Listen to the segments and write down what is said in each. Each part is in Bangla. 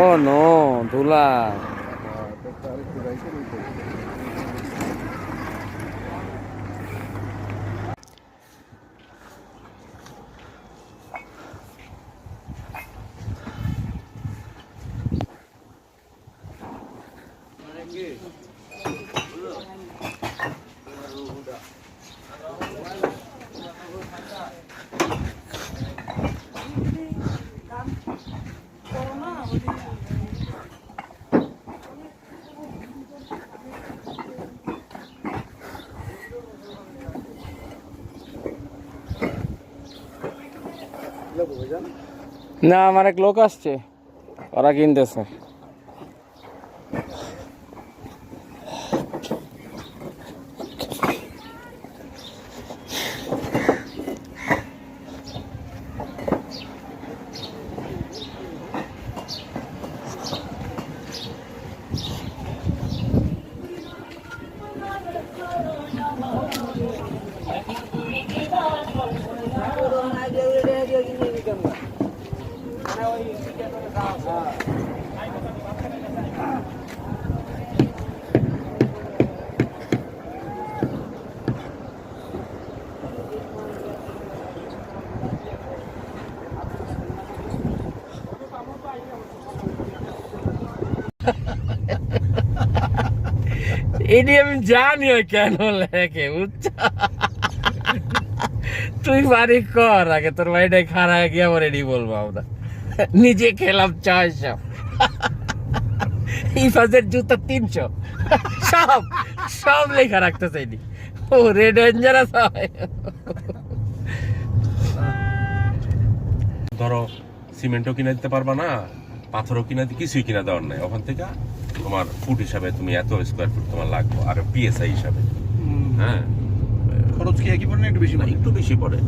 ও নো, ধুলা। না, আমার এক লোক আসছে, ওরা কিনতেছে। এটি আমি জানি কেন লেখে, বুঝছ? তুই বাড়ি কর আগে, তোর বাড়িটাই খারাপ গিয়ে আমার এটি বলবো আমরা। নিজে খেলাম 400, ইফাজের জুতা 300, সব সব লেখা রাখতেছে এটি। ও রে ডেঞ্জারাস হয়। ধরো সিমেন্টও কিনে দিতে পারবা না, পাথরও কিনে কিছুই কিনা দেওয়ার নাই। ওখান থেকে তোমার ফুট হিসাবে তুমি এত স্কোয়ার ফুট তোমার লাগবে, আর পিএসআই হিসাবে। হ্যাঁ, খরচ কি একই পড়ে না একটু বেশি? একটু বেশি পড়ে,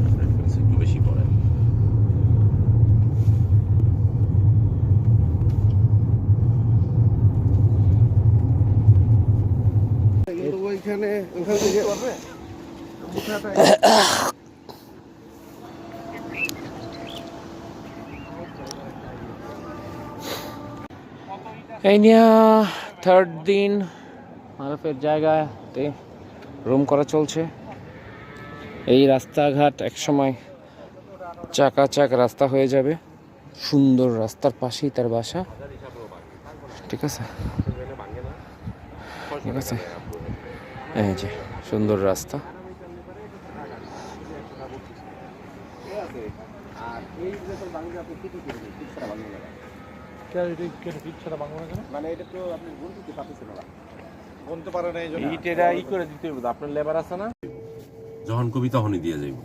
একটু বেশি পড়ে। ওইখানে ওখান থেকে এই নিয়ে থার্ড দিন মারুফের জায়গাতে রুম করা চলছে। এই রাস্তাঘাট একসময় চাকাচাক রাস্তা হয়ে যাবে, সুন্দর রাস্তার পাশেই তার বাসা। ঠিক আছে, ঠিক আছে, এই যে সুন্দর রাস্তা। যখন কবি তখনই দিয়ে যাইব,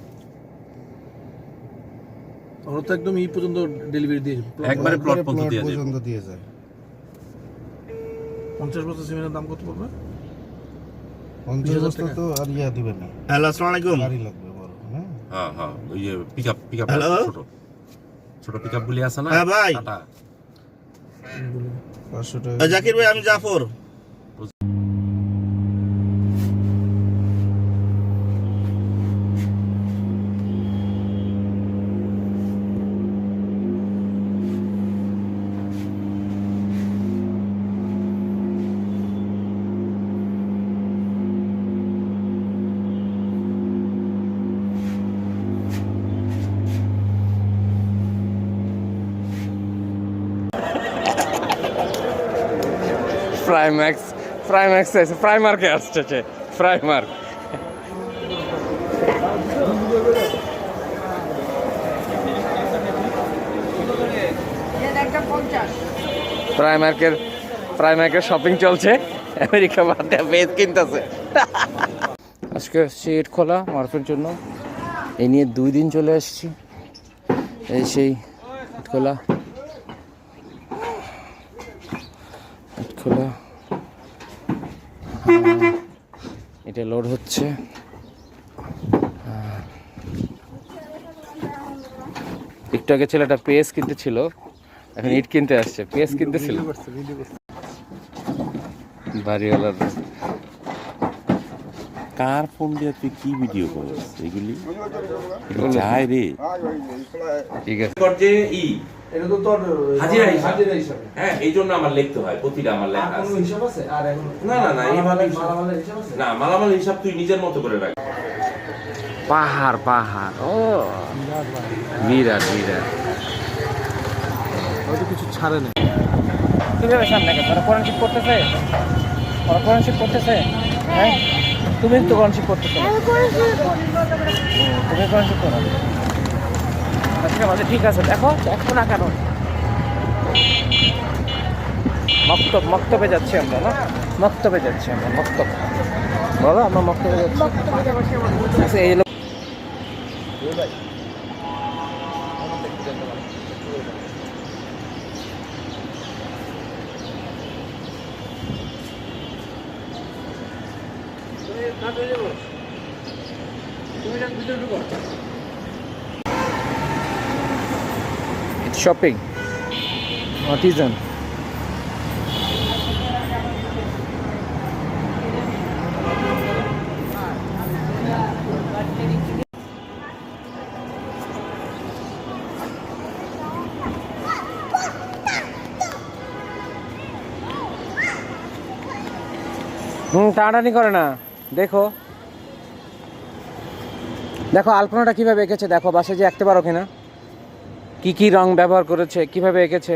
ওরা তো একদম এই পর্যন্ত ডেলিভারি দিয়ে যাবে, একবারে প্লট পর্যন্ত দিয়ে যায়। 50 বছর সিমেন্টের দাম কত পড়বে? 50 বছর তো আর ইয়া দিবেন না। হ্যালো, আসসালামু আলাইকুম। গাড়ি লাগবে বড়, হ্যাঁ হ্যাঁ, ওই যে পিকআপ ছোট ছোট পিকআপ গুলি আছে না? হ্যাঁ ভাই, টাটা 500 টাকা। জাকির ভাই, আমি জাফর। প্রাইম্যাক্স আছে, প্রাইমার্কে আসছে, প্রাইমার্ক। প্রাইমার্কের শপিং চলছে, আমেরিকা বাদে বেজ কিনতেছে। আজকে সিট খোলা মারুফের জন্য, এই নিয়ে 2 দিন চলে আসছি। এই সেই খোলা খোলা, এটা লোড হচ্ছে। একটু আগে ছেলেটা পেস কিনতে ছিল, এখন ইট কিনতে আসছে। পেস কিনতে ছিল বাড়িওয়ালার কার ফোন দিয়ে তুই কি ভিডিও করছিস এগুলি যায় রে ঠিক আছে যে ই এটা তো তোর হাজিরা হিসাব। হাজিরা হিসাবে হ্যাঁ এই জন্য আমার লিখতে হয় প্রতিটা আমার লেখা কোনো আছে হিসাব আছে আর এখন না না না এইভাবে হিসাব- মালামালের হিসাব আছে না মালামাল হিসাব তুই নিজের মতো করে রাখ পাহাড় পাহাড় ও বিরাট বিরাট হয়তো কিছু ছাড়ে না। কিভাবে সামনে গেছে ওরা কোরআন শিব করতেছে ওরা কোরআন শিব করতেছে হ্যাঁ তুমি তো কোরআন শিব করতেছো না। তুমি কোরআন শিব করো আচ্ছা আমাদের ঠিক আছে দেখো দেখো না কেন মক্তবে যাচ্ছি আমরা না মক্তবে যাচ্ছি আমরা মক্তব বলো আমরা মক্তবে যাচ্ছি আচ্ছা এই লোক It's shopping. Artisan. টানাটানি করে না দেখো দেখো আলপনাটা কিভাবে এঁকেছে দেখো বাসায় যে আঁকতে পারো কিনা কি কি রং ব্যবহার করেছে কিভাবে এঁকেছে